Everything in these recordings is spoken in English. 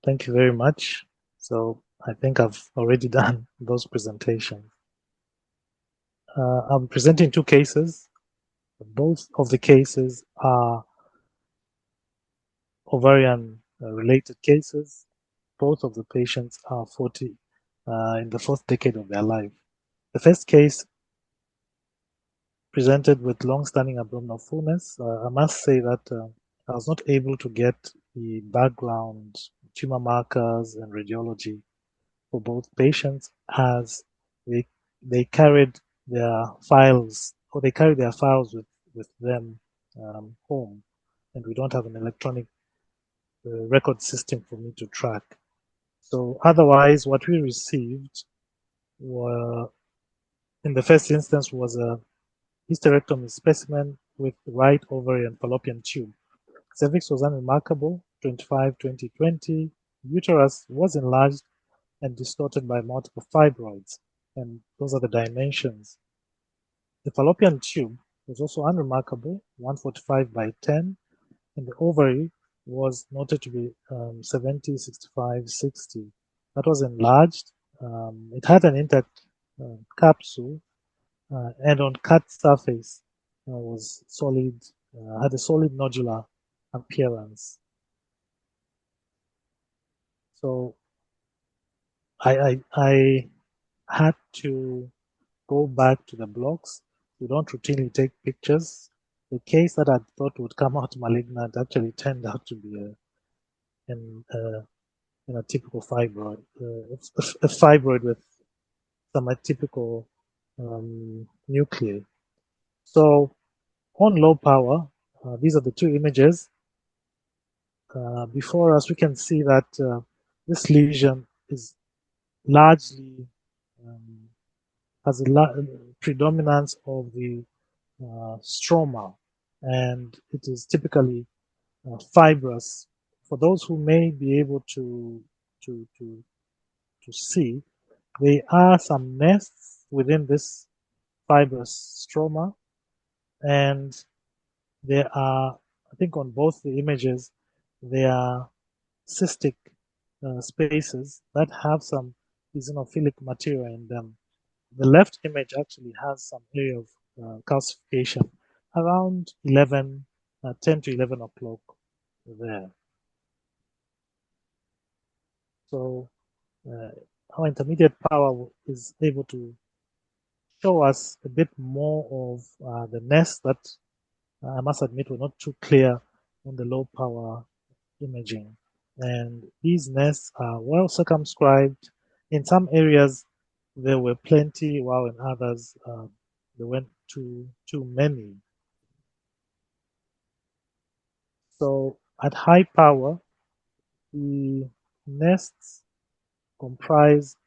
Thank you very much. So I think I've already done those presentations. I'm presenting two cases. Both of the cases are ovarian related cases. Both of the patients are 40 in the fourth decade of their life. The first case presented with long-standing abdominal fullness. I must say that I was not able to get the background tumor markers and radiology for both patients, as they carried their files, or they carry their files with them home, and we don't have an electronic record system for me to track. So otherwise, what we received were, in the first instance, was a hysterectomy specimen with right ovary and fallopian tube. Cervix was unremarkable, 25, 20, 20. Uterus was enlarged and distorted by multiple fibroids, and those are the dimensions. The fallopian tube was also unremarkable, 145 by 10, and the ovary was noted to be 70, 65, 60. That was enlarged. It had an intact capsule, and on cut surface was solid, had a solid nodular appearance. So I had to go back to the blocks. We don't routinely take pictures. The case that I thought would come out malignant actually turned out to be a typical fibroid, a fibroid with some atypical nuclei. So on low power, these are the two images. Before us, we can see that this lesion is largely has a predominance of the stroma, and it is typically fibrous. For those who may be able to see, there are some nests within this fibrous stroma, and there are, I think on both the images, there are cystic spaces that have some eosinophilic material in them. The left image actually has some area of calcification around 11, 10 to 11 o'clock there. So our intermediate power is able to show us a bit more of the nests that I must admit were not too clear on the low power imaging. And these nests are well circumscribed. In some areas, there were plenty, while in others, there weren't too many. So at high power, the nests comprise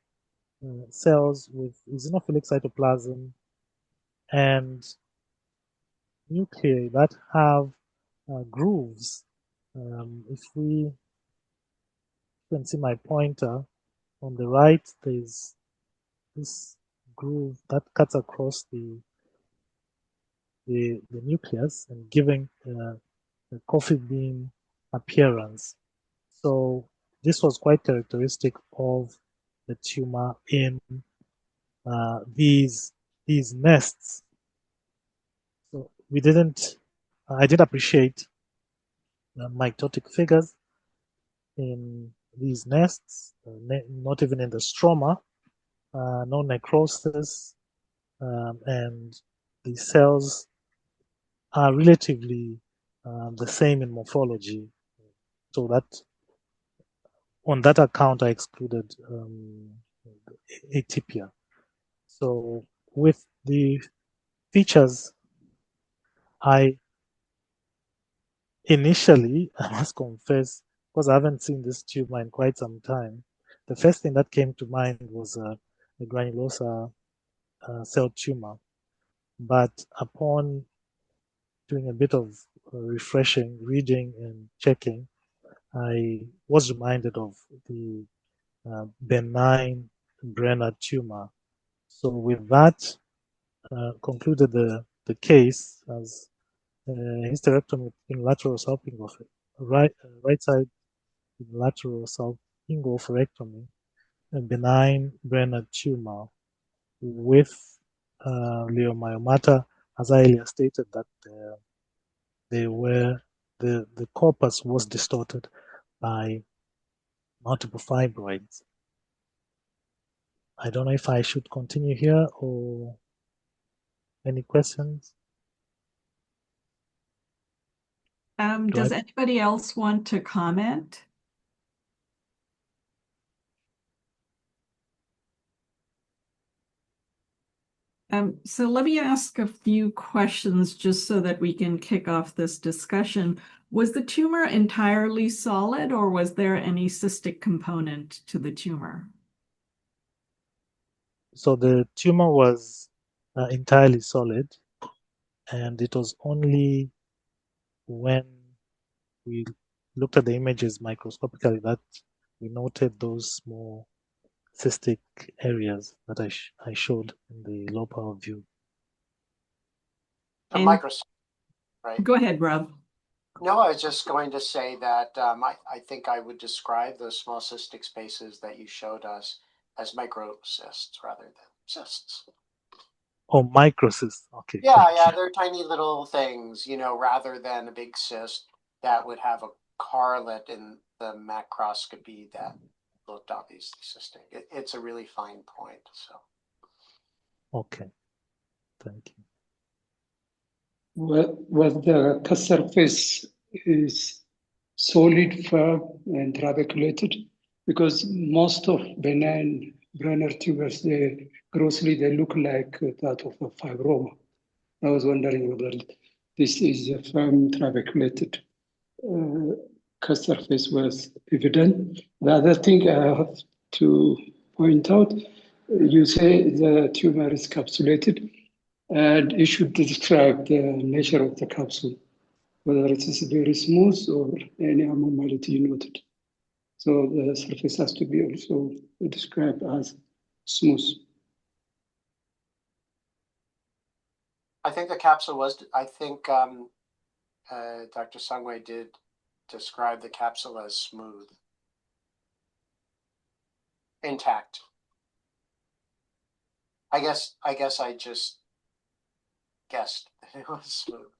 cells with eosinophilic cytoplasm and nuclei that have grooves. If we can see my pointer, on the right, there's this groove that cuts across the nucleus and giving a coffee bean appearance. So this was quite characteristic of the tumor in these nests. So I did appreciate mitotic figures in these nests, not even in the stroma, no necrosis, and the cells are relatively the same in morphology. So that on that account, I excluded atypia. So with the features, I initially, I must confess, because I haven't seen this tumor in quite some time, the first thing that came to mind was a granulosa cell tumor. But upon doing a bit of refreshing, reading and checking, I was reminded of the benign Brenner tumor. So with that, concluded the case as hysterectomy in lateral salping of it, right side lateral oophorectomy, a benign Brenner tumor with leiomyomata, as I earlier stated, that the corpus was distorted by multiple fibroids. I don't know if I should continue here or any questions. Does anybody else want to comment? So let me ask a few questions just so that we can kick off this discussion. Was the tumor entirely solid, or was there any cystic component to the tumor? So the tumor was entirely solid, and it was only when we looked at the images microscopically that we noted those small cystic areas that I showed in the low power view. A microcyst, right? Go ahead, Rob. No, I was just going to say that I think I would describe those small cystic spaces that you showed us as microcysts rather than cysts. Oh, microcysts. Okay. Yeah, they're tiny little things, you know, rather than a big cyst that would have a correlate in the macroscopy that looked obviously cystic. It's a really fine point. So. Okay. Thank you. Well, the cast surface is solid, firm, and trabeculated, because most of benign Brenner tumors, they look like that of a fibroma. I was wondering whether this is a firm trabeculated cast surface was evident. The other thing I have to point out, you say the tumor is capsulated, and you should describe the nature of the capsule, whether it is very smooth or any abnormality you noted. So the surface has to be also described as smooth. I think the capsule was, I think Dr. Sangway did describe the capsule as smooth. Intact. I guess I just guessed that it was smooth.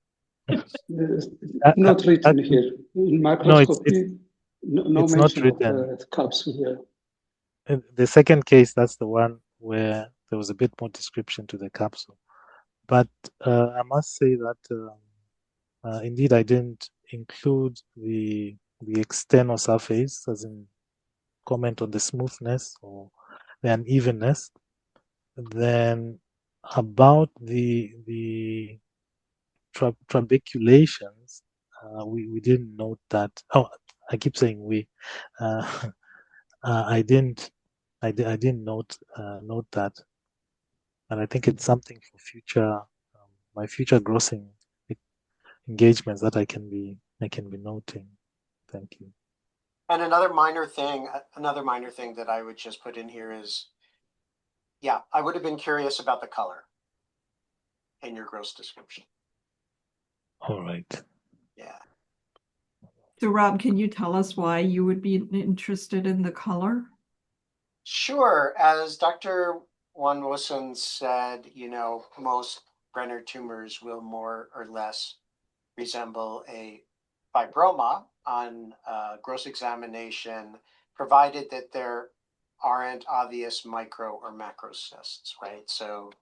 Not written here. In microscopy, no it's mention not written. of the capsule here. In the second case, that's the one where there was a bit more description to the capsule. But I must say that indeed I didn't include the external surface, as in comment on the smoothness or the unevenness. Then about the trabeculations, we didn't note that. Oh, I keep saying we. I didn't note that, and I think it's something for future my future grossing engagements that I can be noting. Thank you. And another minor thing that I would just put in here is, yeah, I would have been curious about the color in your gross description. All right. Yeah. So Rob, can you tell us why you would be interested in the color? Sure. As Dr. Wilson said, you know, most Brenner tumors will more or less resemble a fibroma on gross examination, provided that there aren't obvious micro or macrocysts, right? So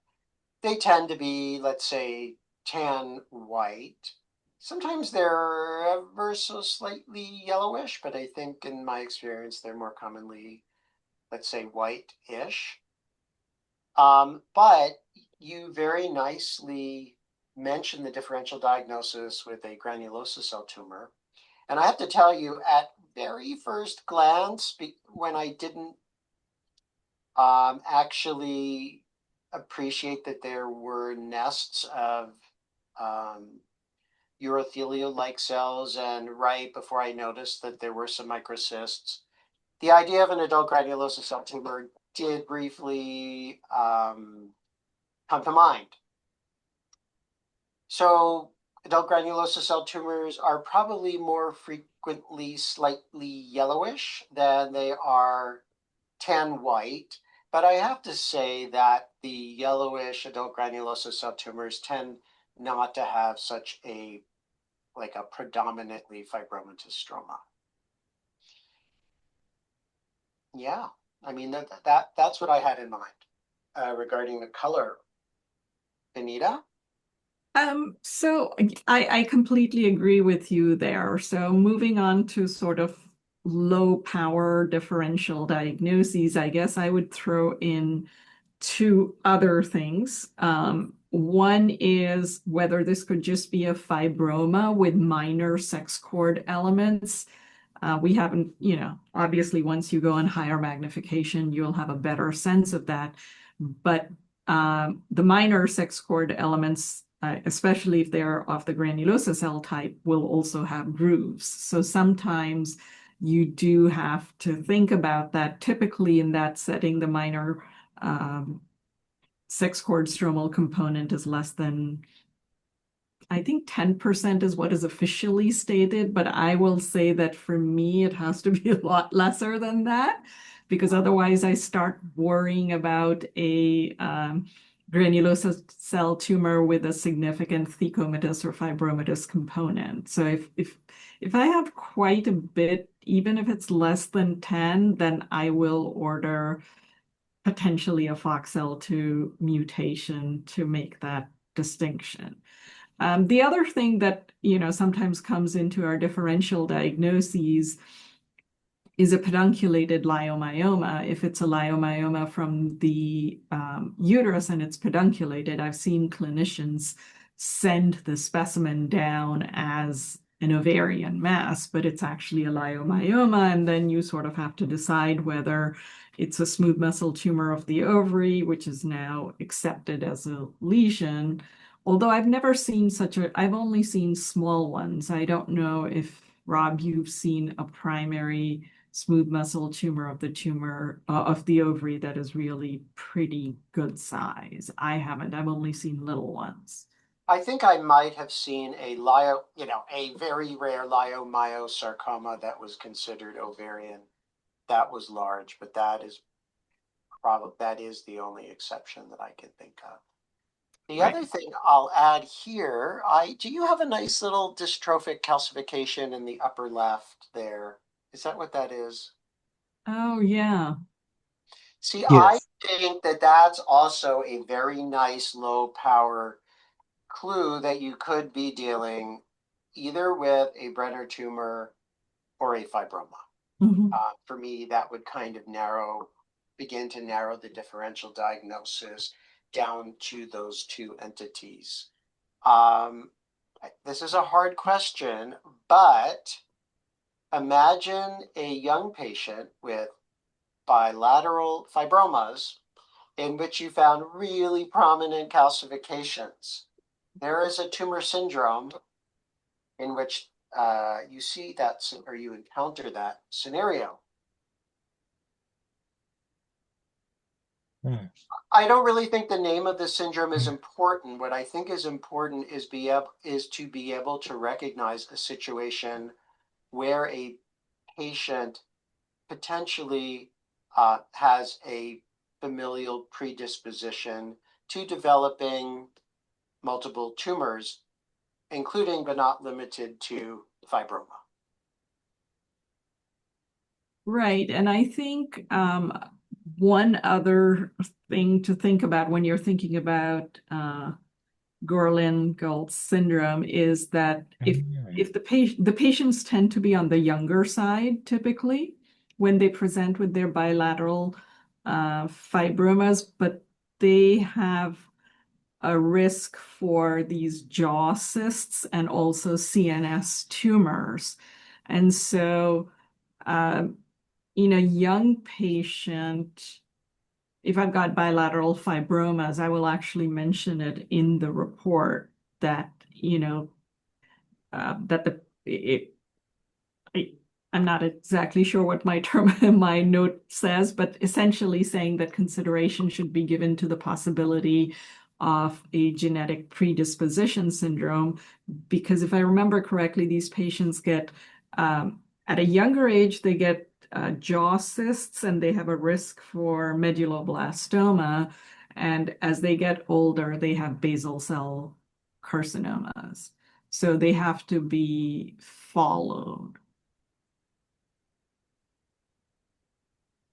they tend to be, let's say, tan white. Sometimes they're ever so slightly yellowish, but I think in my experience, they're more commonly, let's say, white-ish. But you very nicely mentioned the differential diagnosis with a granulosa cell tumor. And I have to tell you, at very first glance, when I didn't actually appreciate that there were nests of urothelial-like cells, and right before I noticed that there were some microcysts, the idea of an adult granulosa cell tumor did briefly come to mind. So adult granulosa cell tumors are probably more frequently slightly yellowish than they are tan white. But I have to say that the yellowish adult granulosa cell tumors tend not to have such a predominantly fibromatous stroma. Yeah, I mean that's what I had in mind regarding the color. Vinita? So I completely agree with you there. So moving on to sort of low power differential diagnoses, I guess I would throw in two other things. One is whether this could just be a fibroma with minor sex cord elements. We haven't, obviously once you go in higher magnification, you'll have a better sense of that. But the minor sex cord elements, especially if they're of the granulosa cell type, will also have grooves. So sometimes you do have to think about that. Typically in that setting, the minor sex cord stromal component is less than, I think 10% is what is officially stated, but I will say that for me, it has to be a lot lesser than that, because otherwise I start worrying about a granulosa cell tumor with a significant thecomatous or fibromatous component. So if I have quite a bit, even if it's less than 10, then I will order potentially a FOXL2 mutation to make that distinction. The other thing that, sometimes comes into our differential diagnoses is a pedunculated leiomyoma. If it's a leiomyoma from the uterus and it's pedunculated, I've seen clinicians send the specimen down as an ovarian mass, but it's actually a leiomyoma, and then you sort of have to decide whether it's a smooth muscle tumor of the ovary, which is now accepted as a lesion. Although I've never seen I've only seen small ones. I don't know if, Rob, you've seen a primary smooth muscle tumor of the ovary that is really pretty good size. I haven't. I've only seen little ones. I think I might have seen a very rare leiomyosarcoma that was considered ovarian. That was large, but that is the only exception that I can think of. The other thing I'll add here, do you have a nice little dystrophic calcification in the upper left there? Is that what that is? Oh, yeah. See, Yes. I think that that's also a very nice low power clue that you could be dealing either with a Brenner tumor or a fibroma. For me, that would kind of begin to narrow the differential diagnosis down to those two entities. This is a hard question, but imagine a young patient with bilateral fibromas in which you found really prominent calcifications. There is a tumor syndrome in which you see that, or you encounter that scenario. I don't really think the name of the syndrome is important. What I think is important is to be able to recognize a situation where a patient potentially has a familial predisposition to developing multiple tumors, including but not limited to fibroma. Right. And I think one other thing to think about when you're thinking about Gorlin-Gultz syndrome is that if the patients tend to be on the younger side, typically, when they present with their bilateral fibromas, but they have a risk for these jaw cysts and also CNS tumors. And so in a young patient, if I've got bilateral fibromas, I will actually mention it in the report that, I'm not exactly sure what my note says, but essentially saying that consideration should be given to the possibility of a genetic predisposition syndrome, because if I remember correctly, these patients get, at a younger age, they get jaw cysts and they have a risk for medulloblastoma. And as they get older, they have basal cell carcinomas. So they have to be followed.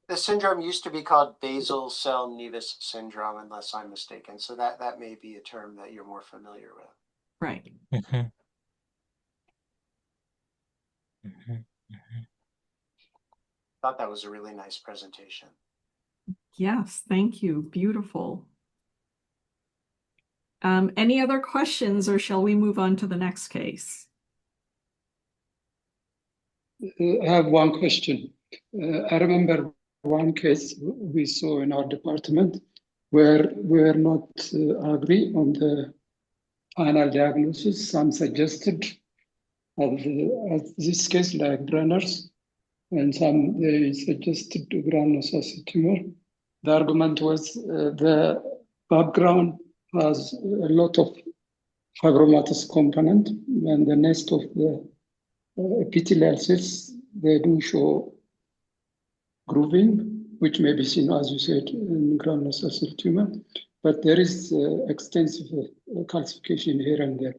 The syndrome used to be called basal cell nevus syndrome, unless I'm mistaken. So that may be a term that you're more familiar with. Right. Mhm. Mhm. Thought that was a really nice presentation. Yes, thank you. Beautiful. Any other questions, or shall we move on to the next case? I have one question. I remember one case we saw in our department where we were not agree on the final diagnosis. Some suggested as this case like Brenner's, and some they suggested granulocytic tumor. The argument was the background has a lot of fibromatous component, and the nest of the epithelial cells, they do show grooving, which may be seen, as you said, in granulocytic tumor, but there is extensive calcification here and there.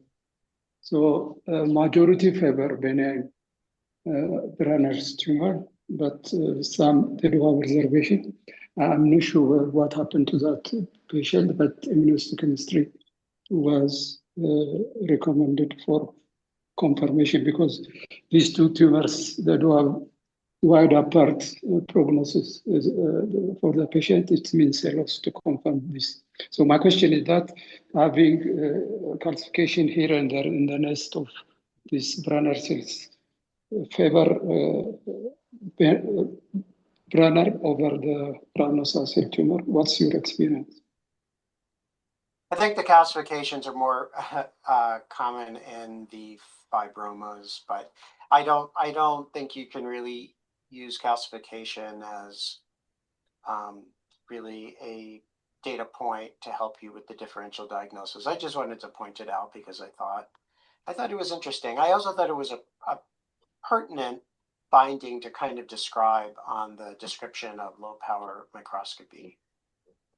So majority favor benign Brenner's tumor, but some they do have reservation. I'm not sure what happened to that patient, but immunohistochemistry was recommended for confirmation because these two tumors that do have wide apart prognosis for the patient, it means a lot to confirm this. So my question is that having calcification here and there in the nest of these Brenner cells favor Brenner over the granulocytic tumor. What's your experience? I think the calcifications are more common in the fibromas, but I don't think you can really use calcification as really a data point to help you with the differential diagnosis. I just wanted to point it out because I thought it was interesting. I also thought it was a pertinent finding to kind of describe on the description of low power microscopy.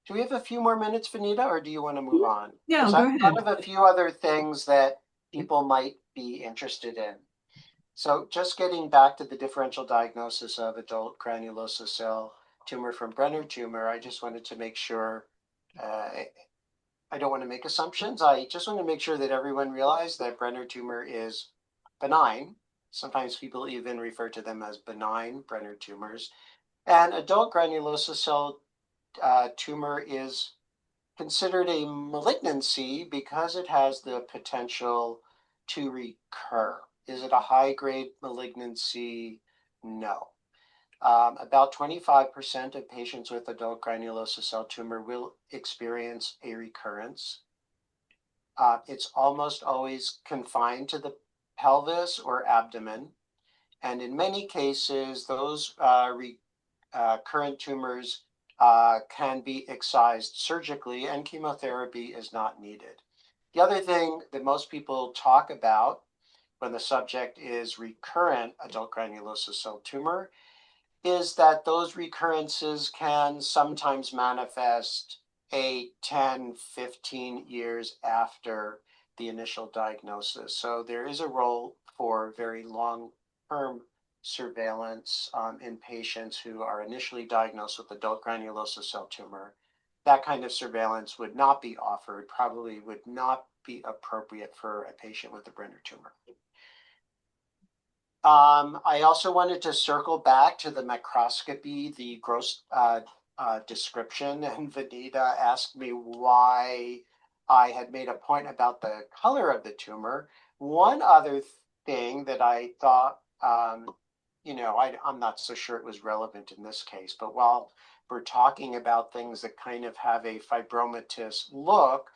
Do we have a few more minutes, Vinita, or do you want to move on? Yeah, go ahead. I thought of a few other things that people might be interested in. So just getting back to the differential diagnosis of adult granulosa cell tumor from Brenner tumor, I just wanted to make sure, I don't want to make assumptions. I just want to make sure that everyone realized that Brenner tumor is benign. Sometimes people even refer to them as benign Brenner tumors. And adult granulosa cell tumor is considered a malignancy because it has the potential to recur. Is it a high-grade malignancy? No. About 25% of patients with adult granulosa cell tumor will experience a recurrence. It's almost always confined to the pelvis or abdomen. And in many cases, those recurrent tumors can be excised surgically, and chemotherapy is not needed. The other thing that most people talk about when the subject is recurrent adult granulosa cell tumor is that those recurrences can sometimes manifest 8, 10, 15 years after the initial diagnosis. So there is a role for very long-term surveillance in patients who are initially diagnosed with adult granulosa cell tumor. That kind of surveillance would not be offered, probably would not be appropriate for a patient with a Brenner tumor. I also wanted to circle back to the microscopy, the gross description, and Vinita asked me why I had made a point about the color of the tumor. One other thing that I thought, I'm not so sure it was relevant in this case, but while we're talking about things that kind of have a fibromatous look,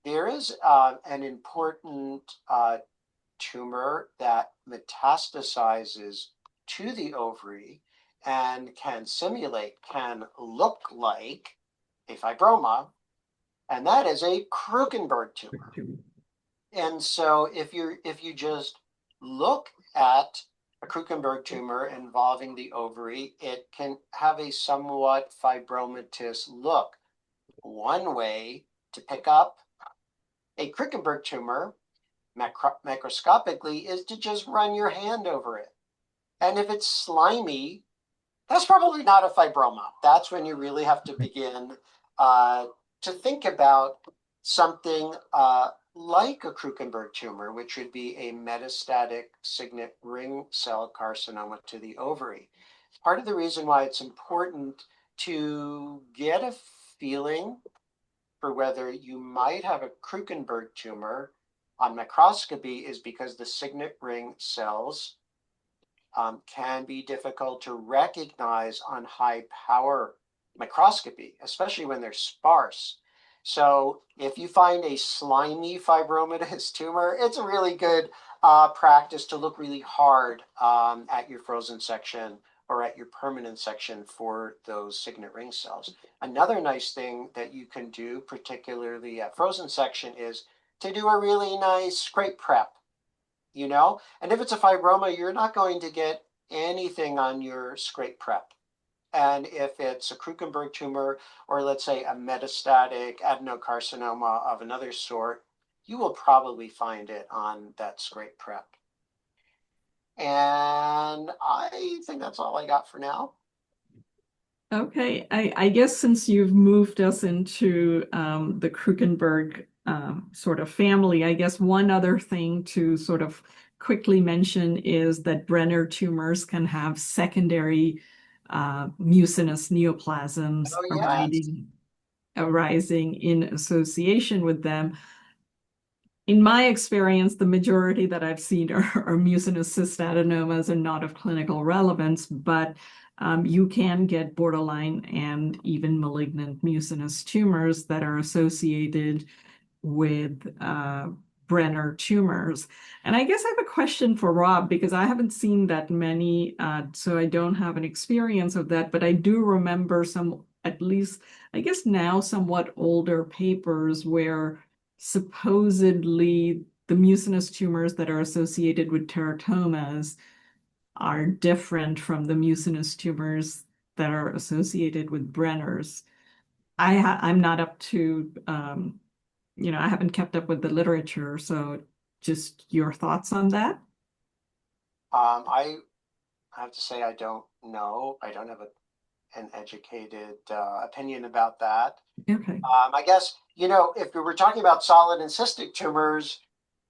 there is an important tumor that metastasizes to the ovary and can look like a fibroma, and that is a Krukenberg tumor. And so if you just look at a Krukenberg tumor involving the ovary, it can have a somewhat fibromatous look. One way to pick up a Krukenberg tumor macroscopically is to just run your hand over it. And if it's slimy, that's probably not a fibroma. That's when you really have to begin to think about something like a Krukenberg tumor, which would be a metastatic signet ring cell carcinoma to the ovary. Part of the reason why it's important to get a feeling for whether you might have a Krukenberg tumor on microscopy is because the signet ring cells can be difficult to recognize on high power microscopy, especially when they're sparse. So if you find a slimy fibromatous tumor, it's a really good practice to look really hard at your frozen section or at your permanent section for those signet ring cells. Another nice thing that you can do, particularly at frozen section, is to do a really nice scrape prep. You know, and if it's a fibroma, you're not going to get anything on your scrape prep. And if it's a Krukenberg tumor, or let's say a metastatic adenocarcinoma of another sort, you will probably find it on that scrape prep. And I think that's all I got for now. Okay, I guess since you've moved us into the Krukenberg sort of family, I guess one other thing to sort of quickly mention is that Brenner tumors can have secondary mucinous neoplasms arising in association with them. In my experience, the majority that I've seen are mucinous cystadenomas and not of clinical relevance, but you can get borderline and even malignant mucinous tumors that are associated with Brenner tumors. And I guess I have a question for Rob, because I haven't seen that many, so I don't have an experience of that, but I do remember some, at least, I guess now somewhat older papers where supposedly the mucinous tumors that are associated with teratomas are different from the mucinous tumors that are associated with Brenners. I'm not up to, I haven't kept up with the literature, so just your thoughts on that? I have to say I don't know. I don't have an educated opinion about that. Okay. I guess, if we were talking about solid and cystic tumors,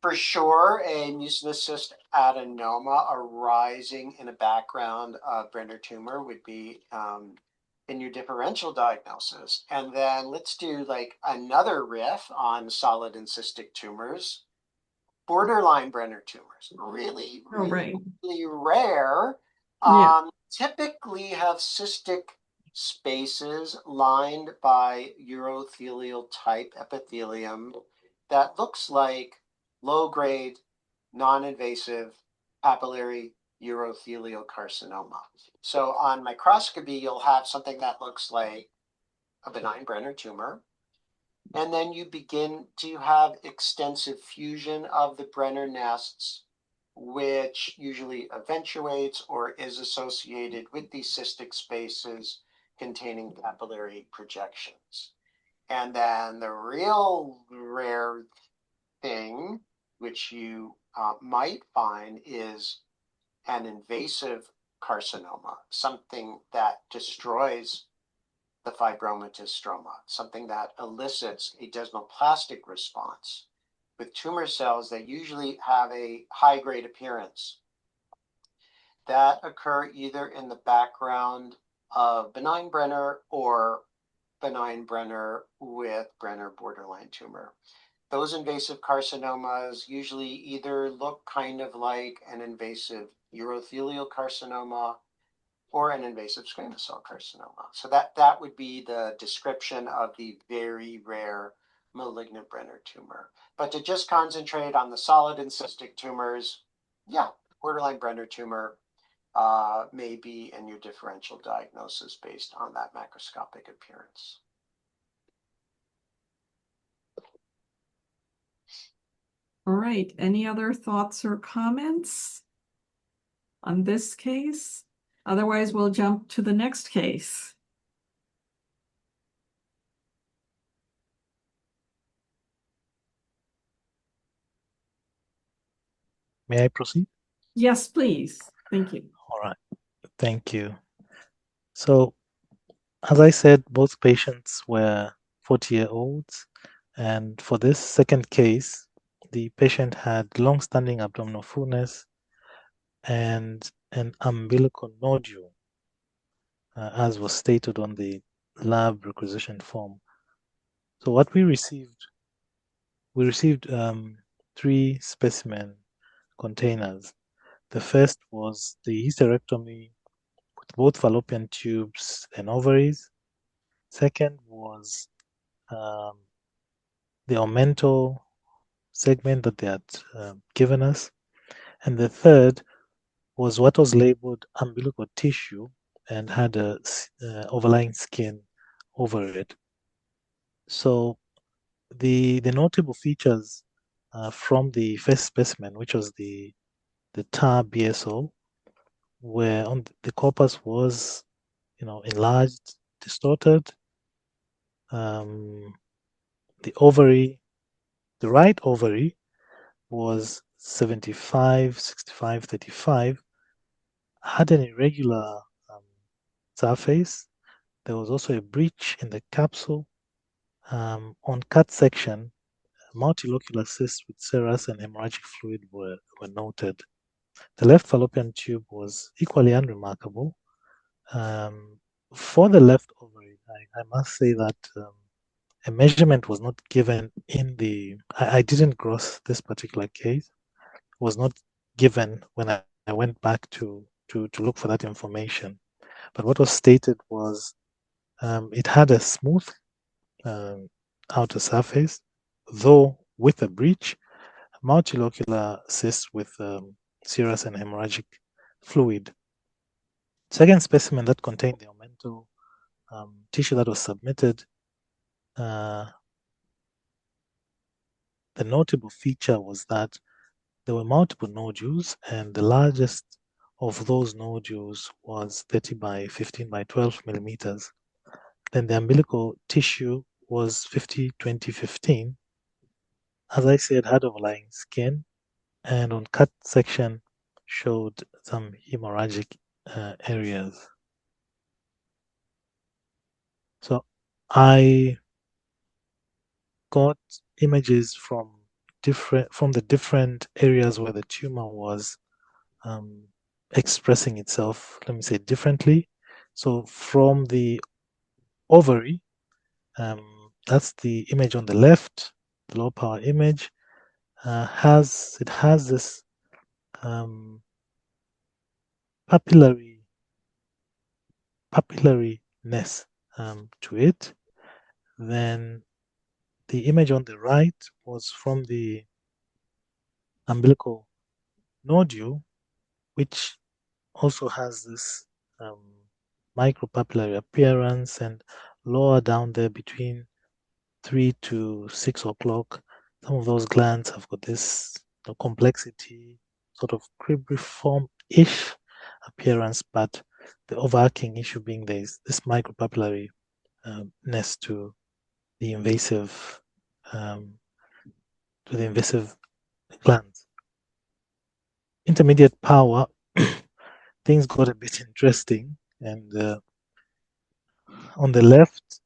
for sure, a mucinous cyst adenoma arising in a background of Brenner tumor would be in your differential diagnosis. And then let's do like another riff on solid and cystic tumors. Borderline Brenner tumors, really, right. really rare, Yeah. typically have cystic spaces lined by urothelial type epithelium that looks like low-grade, non-invasive papillary urothelial carcinoma. So on microscopy, you'll have something that looks like a benign Brenner tumor. And then you begin to have extensive fusion of the Brenner nests, which usually eventuates or is associated with these cystic spaces containing papillary projections. And then the real rare thing, which you might find, is an invasive carcinoma, something that destroys the fibromatous stroma, something that elicits a desmoplastic response with tumor cells that usually have a high-grade appearance that occur either in the background of benign Brenner or benign Brenner with Brenner borderline tumor. Those invasive carcinomas usually either look kind of like an invasive urothelial carcinoma or an invasive squamous cell carcinoma. So that would be the description of the very rare malignant Brenner tumor. But to just concentrate on the solid and cystic tumors, yeah, borderline Brenner tumor may be in your differential diagnosis based on that macroscopic appearance. All right. Any other thoughts or comments on this case? Otherwise, we'll jump to the next case. May I proceed? Yes, please. Thank you. All right. Thank you. So, as I said, both patients were 40-year-olds. And for this second case, the patient had long-standing abdominal fullness and an umbilical nodule, as was stated on the lab requisition form. So what we received 3 specimen containers. The first was the hysterectomy with both fallopian tubes and ovaries. Second was the omental segment that they had given us. And the third was what was labeled umbilical tissue and had a overlying skin over it. So the notable features from the first specimen, which was the TAR BSO, where on the corpus was, enlarged, distorted. The ovary, the right ovary was 75, 65, 35, had an irregular surface. There was also a breach in the capsule. On cut section, multilocular cysts with serous and hemorrhagic fluid were noted. The left fallopian tube was equally unremarkable. For the left ovary, I must say that a measurement was not given in the. I didn't gross this particular case. Was not given when I went back to look for that information. But what was stated was it had a smooth outer surface, though with a breach, multilocular cyst with serous and hemorrhagic fluid. Second specimen that contained the omental tissue that was submitted, the notable feature was that there were multiple nodules, and the largest of those nodules was 30 by 15 by 12 millimeters. Then the umbilical tissue was 50, 20, 15. As I said, had overlying skin, and on cut section showed some hemorrhagic areas. So I got images from the different areas where the tumor was expressing itself, let me say differently. So from the ovary, that's the image on the left, the low power image, has this papillariness to it. Then the image on the right was from the umbilical nodule, which also has this micropapillary appearance, and lower down there between 3 to 6 o'clock, some of those glands have got this complexity, sort of cribriform-ish appearance, but the overarching issue being there is this micropapillary ness to the invasive glands. Intermediate power, things got a bit interesting, and on the left,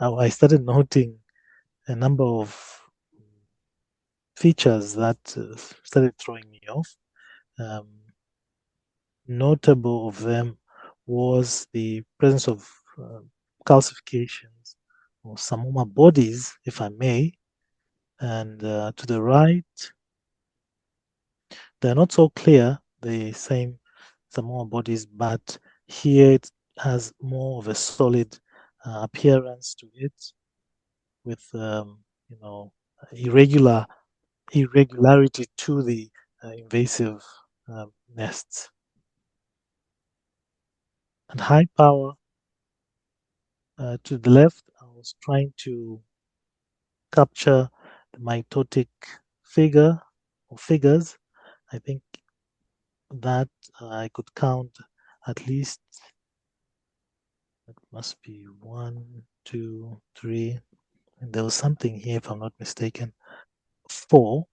I started noting a number of features that started throwing me off. Notable of them was the presence of calcifications or samoma bodies, if I may. And to the right, they're not so clear, the same samoma bodies, but here it has more of a solid appearance to it, with irregularity to the invasive nests. At high power, to the left, I was trying to capture the mitotic figure or figures, I think that I could count at least, it must be 1, 2, 3, and there was something here, if I'm not mistaken, 4.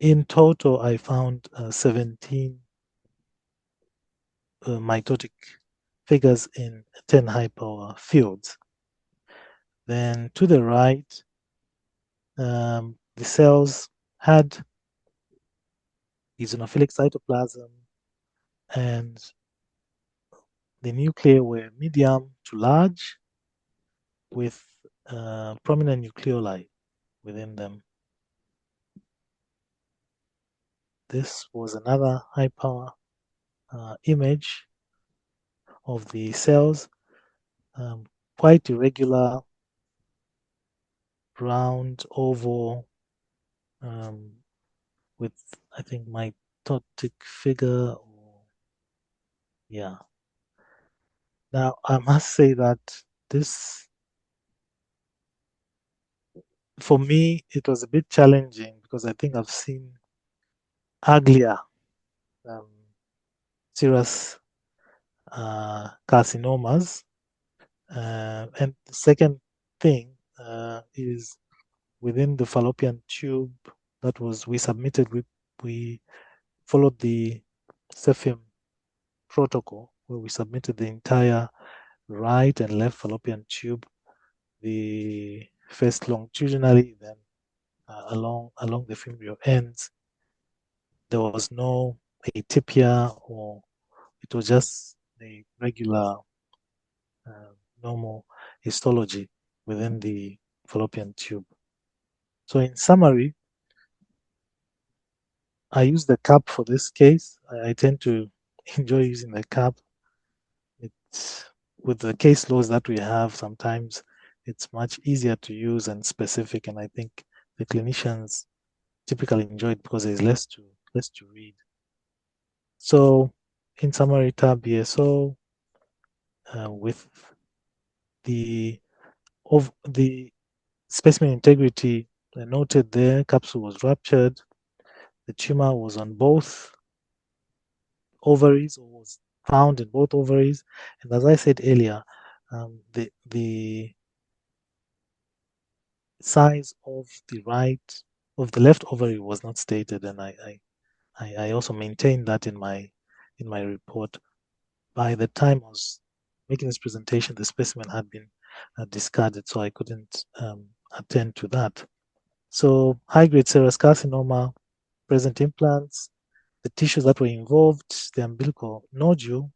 In total, I found 17 mitotic figures in 10 high power fields. Then to the right, the cells had eosinophilic cytoplasm, and the nuclei were medium to large with prominent nucleoli within them. This was another high power image of the cells, quite irregular, round, oval, with, I think, mitotic figure. Yeah. Now, I must say that this, for me, it was a bit challenging because I think I've seen uglier serous carcinomas. And the second thing is within the fallopian tube that we submitted, we followed the CEFIM protocol where we submitted the entire right and left fallopian tube, the first longitudinally, then along the femoral ends. There was no atypia, or it was just a regular normal histology within the fallopian tube. So in summary, I use the cup for this case. I tend to enjoy using the cup. It's, with the case laws that we have, sometimes it's much easier to use and specific, and I think the clinicians typically enjoy it because there's less to read. So in summary, tab BSO with the specimen integrity noted there, capsule was ruptured, the tumor was on both ovaries, or was found in both ovaries, and as I said earlier, the size of the left ovary was not stated, and I also maintained that in my report. By the time I was making this presentation, the specimen had been discarded, so I couldn't attend to that. So high-grade serous carcinoma, present implants, the tissues that were involved, the umbilical nodule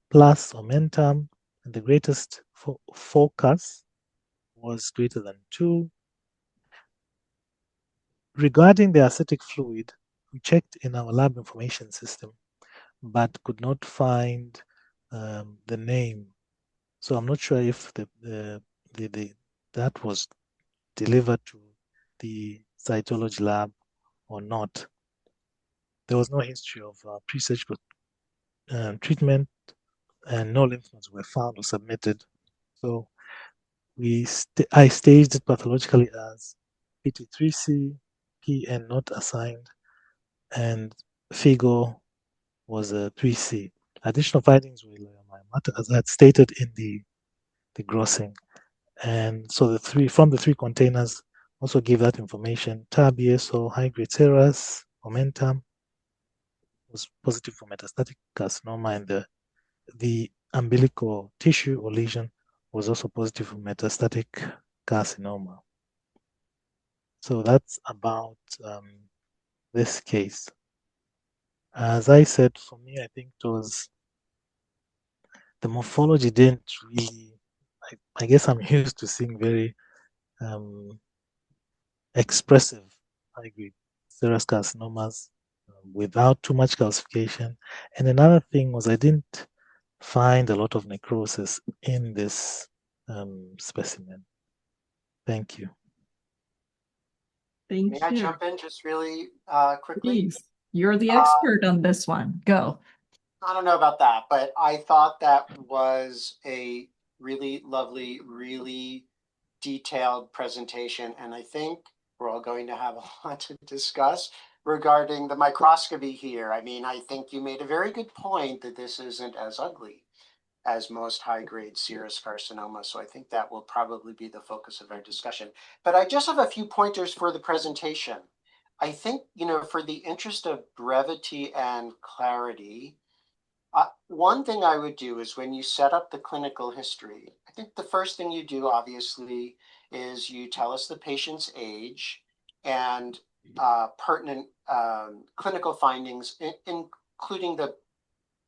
plus omentum, and the greatest focus was greater than 2. Regarding the acidic fluid, we checked in our lab information system, but could not find the name. So I'm not sure if that was delivered to the cytology lab or not. There was no history of pre-surgical treatment, and no lymph nodes were found or submitted. So I staged it pathologically as PT3C, PN not assigned, and FIGO was a 3C. Additional findings were leiomyomata, as I had stated in the grossing. And so from the 3 containers also give that information. Tab BSO, high-grade serous, momentum was positive for metastatic carcinoma, and the umbilical tissue or lesion was also positive for metastatic carcinoma. So that's about this case. As I said, for me, I think it was the morphology didn't really, I guess I'm used to seeing very expressive high-grade serous carcinomas without too much calcification. And another thing was I didn't find a lot of necrosis in this specimen. Thank you. Thank May I you. jump in just really quickly? Please. You're the expert on this one. Go. I don't know about that, but I thought that was a really lovely, really detailed presentation. And I think we're all going to have a lot to discuss regarding the microscopy here. I mean, I think you made a very good point that this isn't as ugly as most high-grade serous carcinoma. So I think that will probably be the focus of our discussion. But I just have a few pointers for the presentation. I think, for the interest of brevity and clarity, one thing I would do is when you set up the clinical history, I think the first thing you do, obviously, is you tell us the patient's age and pertinent clinical findings, including the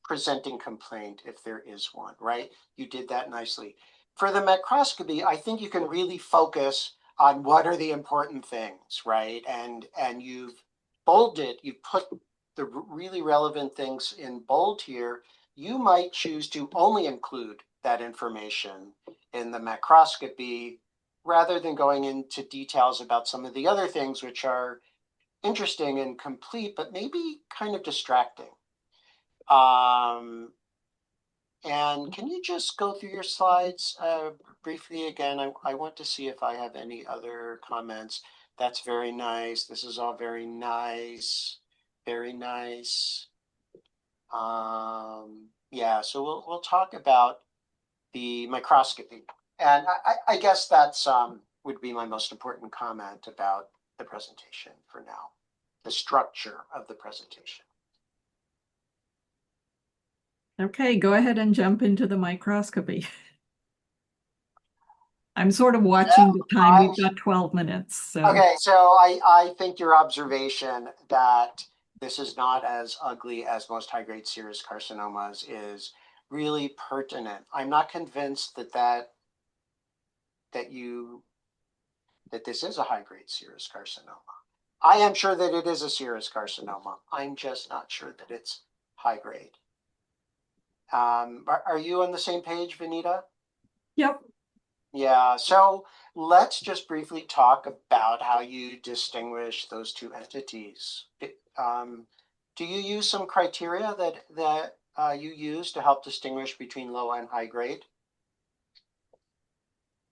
presenting complaint if there is one, right? You did that nicely. For the microscopy, I think you can really focus on what are the important things, right? And you've bolded, you've put the really relevant things in bold here. You might choose to only include that information in the macroscopy rather than going into details about some of the other things which are interesting and complete, but maybe kind of distracting. And can you just go through your slides briefly again? I want to see if I have any other comments. That's very nice. This is all very nice. Very nice. Yeah, so we'll talk about the microscopy. And I guess that's would be my most important comment about the presentation for now, the structure of the presentation. Okay, go ahead and jump into the microscopy. I'm sort of watching the time. We've got 12 minutes. So. Okay, so I think your observation that this is not as ugly as most high-grade serous carcinomas is really pertinent. I'm not convinced that this is a high-grade serous carcinoma. I am sure that it is a serous carcinoma. I'm just not sure that it's high-grade. Are you on the same page, Vinita? Yep. Yeah, so let's just briefly talk about how you distinguish those two entities. Do you use some criteria that you use to help distinguish between low and high grade?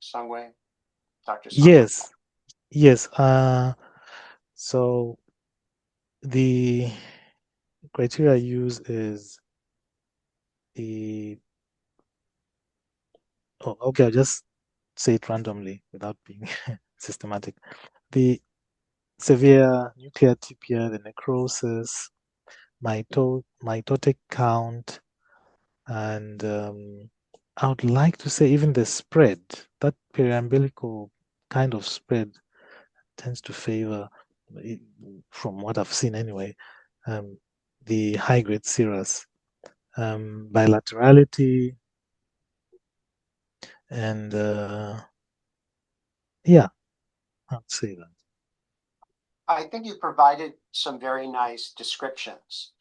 Sungwei, Dr. Sungwei. Yes. So the criteria I use is I'll just say it randomly without being systematic. The severe nuclear topia, the necrosis, mitotic count, and I would like to say even the spread, that periumbilical kind of spread tends to favor, from what I've seen anyway, the high-grade serous. Bilaterality, and yeah, I'd say that. I think you provided some very nice descriptions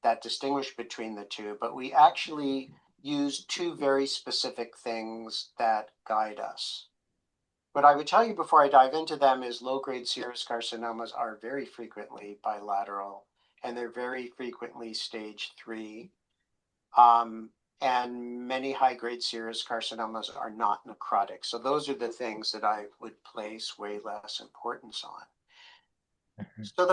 that distinguish between the two, but we actually use two very specific things that guide us. What I would tell you before I dive into them is low-grade serous carcinomas are very frequently bilateral, and they're very frequently stage 3. And many high-grade serous carcinomas are not necrotic. So those are the things that I would place way less importance on. Mm-hmm. So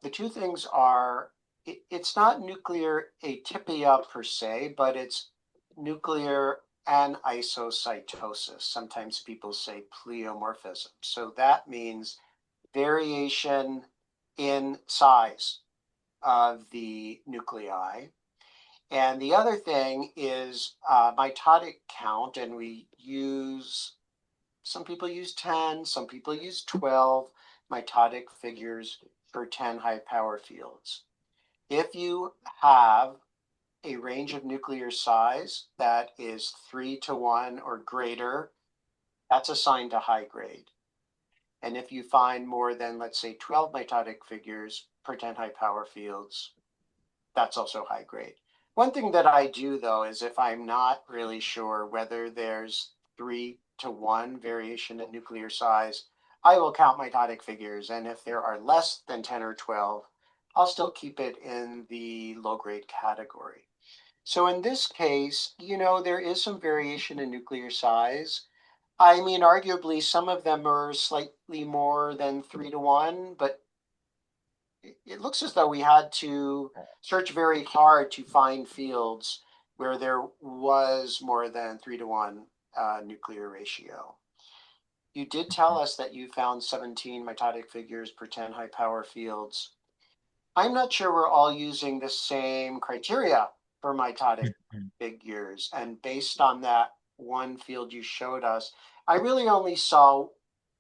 the two things are, it's not nuclear atypia per se, but it's nuclear anisocytosis. Sometimes people say pleomorphism. So that means variation in size of the nuclei. And the other thing is mitotic count, and some people use 10, some people use 12 mitotic figures for 10 high power fields. If you have a range of nuclear size that is 3:1 or greater, that's assigned to high grade. And if you find more than, let's say, 12 mitotic figures per 10 high power fields, that's also high grade. One thing that I do, though, is if I'm not really sure whether there's 3:1 variation in nuclear size, I will count mitotic figures. And if there are less than 10 or 12, I'll still keep it in the low grade category. So in this case, there is some variation in nuclear size. I mean, arguably, some of them are slightly more than 3 to 1, but it looks as though we had to search very hard to find fields where there was more than 3 to 1 nuclear ratio. You did tell us that you found 17 mitotic figures per 10 high power fields. I'm not sure we're all using the same criteria for mitotic figures. And based on that one field you showed us, I really only saw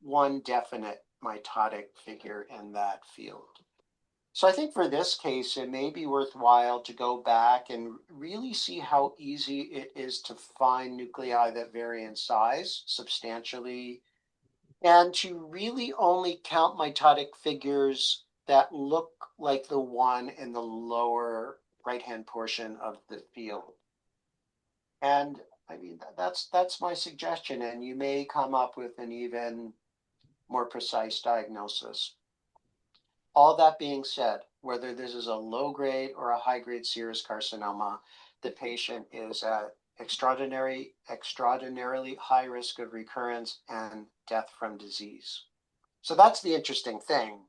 one definite mitotic figure in that field. So I think for this case, it may be worthwhile to go back and really see how easy it is to find nuclei that vary in size substantially, and to really only count mitotic figures that look like the one in the lower right-hand portion of the field. And I mean, that's my suggestion, and you may come up with an even more precise diagnosis. All that being said, whether this is a low-grade or a high-grade serous carcinoma, the patient is at extraordinarily high risk of recurrence and death from disease. So that's the interesting thing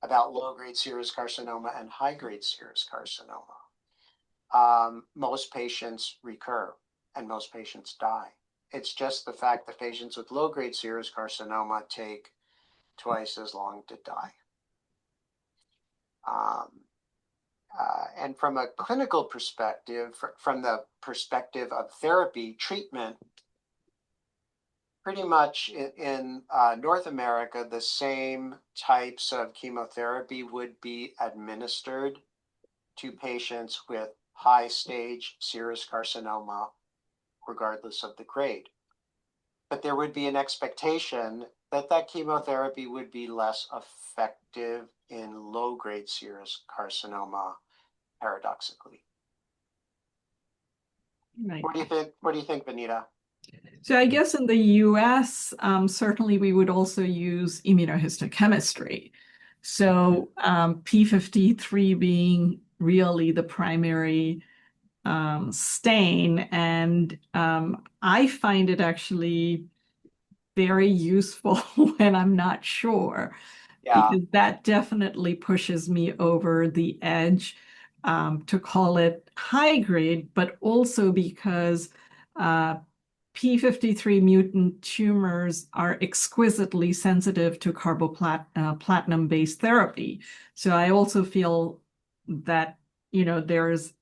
about low-grade serous carcinoma and high-grade serous carcinoma. Most patients recur and most patients die. It's just the fact that patients with low-grade serous carcinoma take twice as long to die. And from a clinical perspective, from the perspective of therapy treatment, pretty much in North America, the same types of chemotherapy would be administered to patients with high stage serous carcinoma, regardless of the grade. But there would be an expectation that that chemotherapy would be less effective in low-grade serous carcinoma, paradoxically. Right. What do you think? What do you think, Vinita? So I guess in the US, certainly we would also use immunohistochemistry. So P53 being really the primary stain, and I find it actually very useful when I'm not sure, because that definitely pushes me over the edge to call it high grade, but also because P53 mutant tumors are exquisitely sensitive to carboplatinum-based therapy. So I also feel that, you know, there's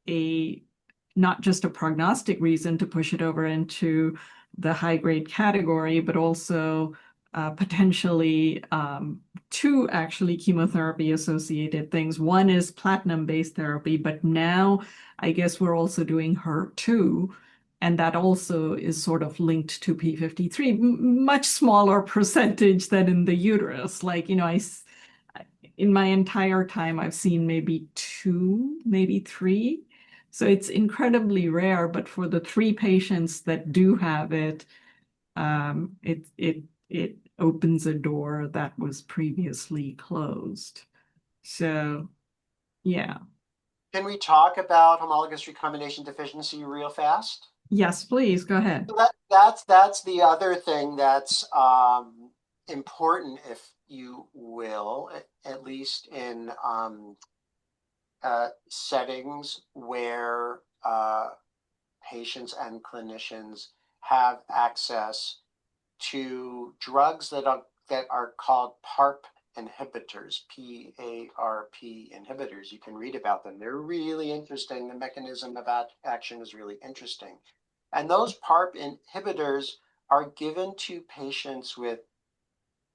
not just a prognostic reason to push it over into the high-grade category, but also potentially two actually chemotherapy-associated things. One is platinum-based therapy, but now I guess we're also doing HER2, and that also is sort of linked to P53, much smaller percentage than in the uterus. Like, you know, in my entire time, I've seen maybe 2, maybe 3. So it's incredibly rare, but for the 3 patients that do have it, it opens a door that was previously closed. So, yeah. Can we talk about homologous recombination deficiency real fast? Yes, please, go ahead. So that's the other thing that's important, if you will, at least in settings where patients and clinicians have access to drugs that are called PARP inhibitors, PARP inhibitors. You can read about them. They're really interesting. The mechanism of action is really interesting. And those PARP inhibitors are given to patients with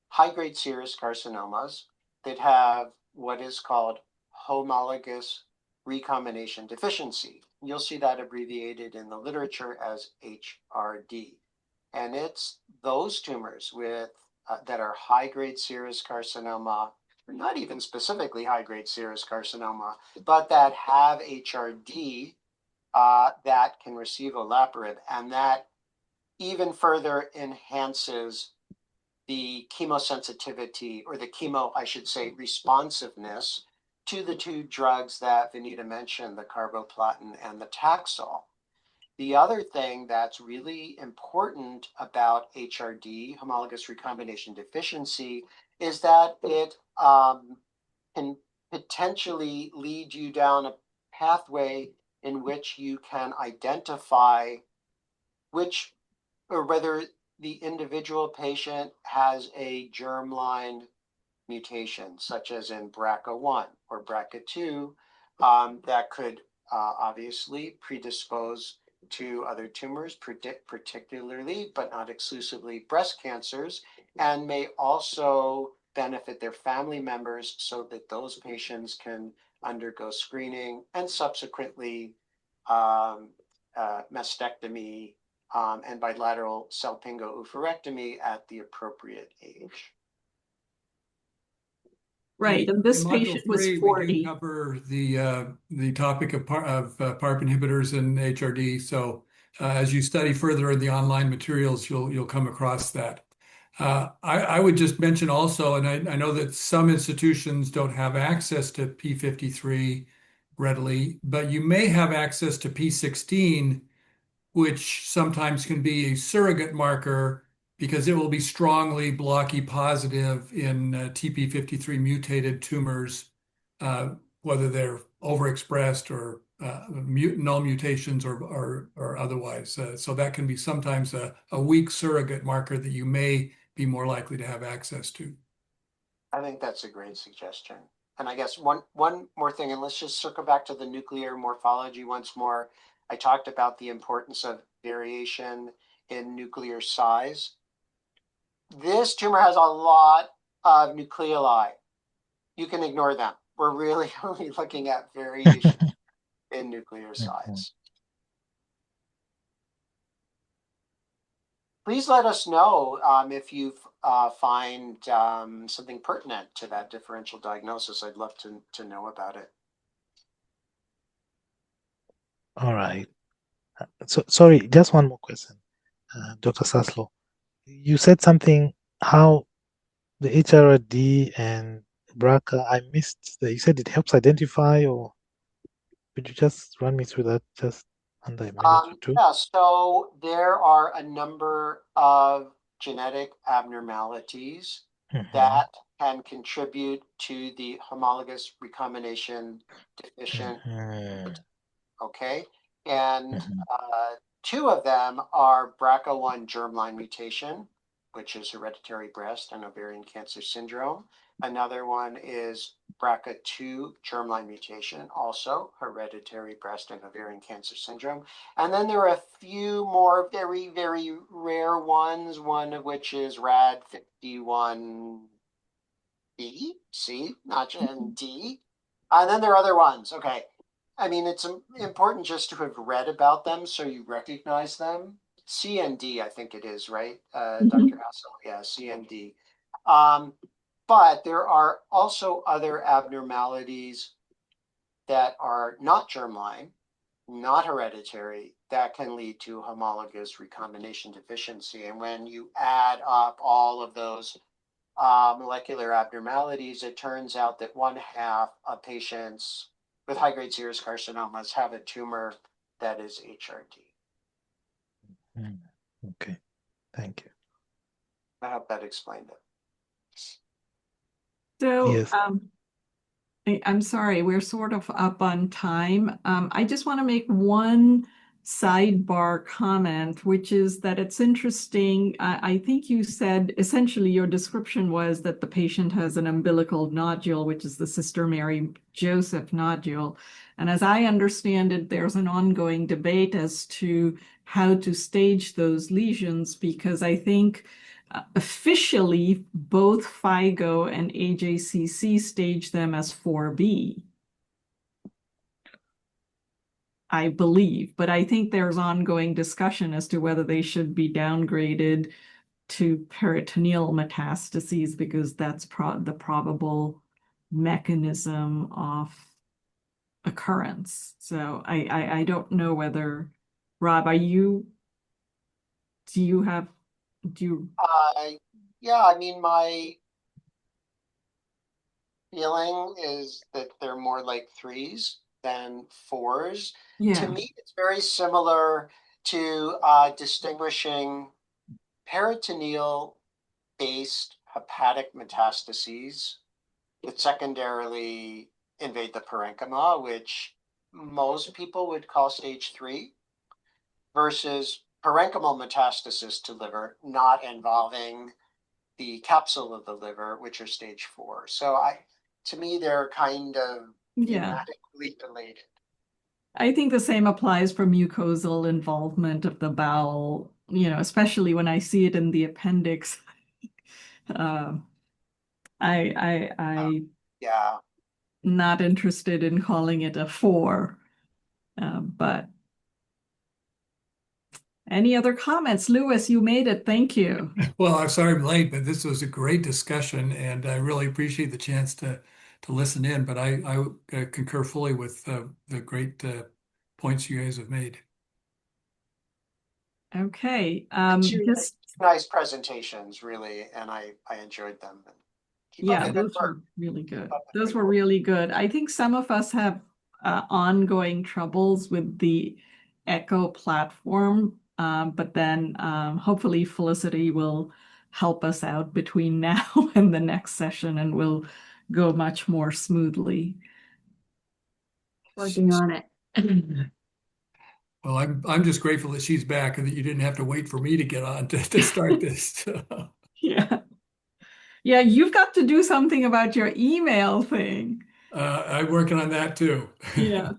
high-grade serous carcinomas that have what is called homologous recombination deficiency. You'll see that abbreviated in the literature as HRD. And it's those tumors with that are high-grade serous carcinoma, or not even specifically high-grade serous carcinoma, but that have HRD that can receive olaparib, and that even further enhances the chemosensitivity, or the chemo, I should say, responsiveness to the 2 drugs that Vinita mentioned, the carboplatin and the Taxol. The other thing that's really important about HRD, homologous recombination deficiency, is that it can potentially lead you down a pathway in which you can identify which or whether the individual patient has a germline mutation, such as in BRCA1 or BRCA2, that could obviously predispose to other tumors, particularly, but not exclusively, breast cancers, and may also benefit their family members so that those patients can undergo screening and subsequently mastectomy and bilateral salpingo-oophorectomy at the appropriate age. Right, and this In module patient was 3, we 40. do cover the topic of PARP inhibitors and HRD. So as you study further in the online materials, you'll come across that. I would just mention also, and I know that some institutions don't have access to P53 readily, but you may have access to P16, which sometimes can be a surrogate marker because it will be strongly blocky positive in TP53 mutated tumors, whether they're overexpressed or null mutations or otherwise. So that can be sometimes a weak surrogate marker that you may be more likely to have access to. I think that's a great suggestion. And I guess one more thing, and let's just circle back to the nuclear morphology once more. I talked about the importance of variation in nuclear size. This tumor has a lot of nucleoli. You can ignore them. We're really only looking at variation in nuclear size. Please let us know if you find something pertinent to that differential diagnosis. I'd love to know about it. All right. So sorry, just one more question, Dr. Soslow. You said something how the HRD and BRCA. I missed that. You said it helps identify, or could you just run me through that just under a minute or two? Yeah, so there are a number of genetic abnormalities that can contribute to the homologous recombination deficient. Okay, and two of them are BRCA1 germline mutation, which is hereditary breast and ovarian cancer syndrome. Another one is BRCA2 germline mutation, also hereditary breast and ovarian cancer syndrome. And then there are a few more very, very rare ones, one of which is RAD51B, C, not D. And then there are other ones. Okay. I mean, it's important just to have read about them so you recognize them. C and D, I think it is, right, Dr. Hassel? Yeah, C and D. But there are also other abnormalities that are not germline, not hereditary, that can lead to homologous recombination deficiency. And when you add up all of those molecular abnormalities, it turns out that 1/2 of patients with high-grade serous carcinomas have a tumor that is HRD. Okay, thank you. I hope that explained it. So, Yes. I'm sorry, we're sort of up on time. I just want to make one sidebar comment, which is that it's interesting. I think you said essentially your description was that the patient has an umbilical nodule, which is the Sister Mary Joseph nodule. And as I understand it, there's an ongoing debate as to how to stage those lesions, because I think officially both FIGO and AJCC stage them as 4B. I believe, but I think there's ongoing discussion as to whether they should be downgraded to peritoneal metastases, because that's the probable mechanism of occurrence. So I don't know whether, Rob, do you Yeah, I mean, my feeling is that they're more like 3s than 4s. Yeah. To me, it's very similar to distinguishing peritoneal-based hepatic metastases that secondarily invade the parenchyma, which most people would call stage 3, versus parenchymal metastasis to liver, not involving the capsule of the liver, which are stage 4. So to me, they're kind of thematically related. I think the same applies for mucosal involvement of the bowel, especially when I see it in the appendix. Yeah. Not interested in calling it a 4, but any other comments? Lewis, you made it. Thank you. Well, I'm sorry I'm late, but this was a great discussion, and I really appreciate the chance to listen in. But I concur fully with the great points you guys have made. Okay. Two nice presentations, really, and I enjoyed them. Those were really good. Those were really good. I think some of us have ongoing troubles with the Echo platform, but then hopefully Felicity will help us out between now and the next session, and we'll go much more smoothly. Working on it. Well, I'm just grateful that she's back and that you didn't have to wait for me to get on to start this. Yeah, you've got to do something about your email thing. I'm working on that too. Yeah.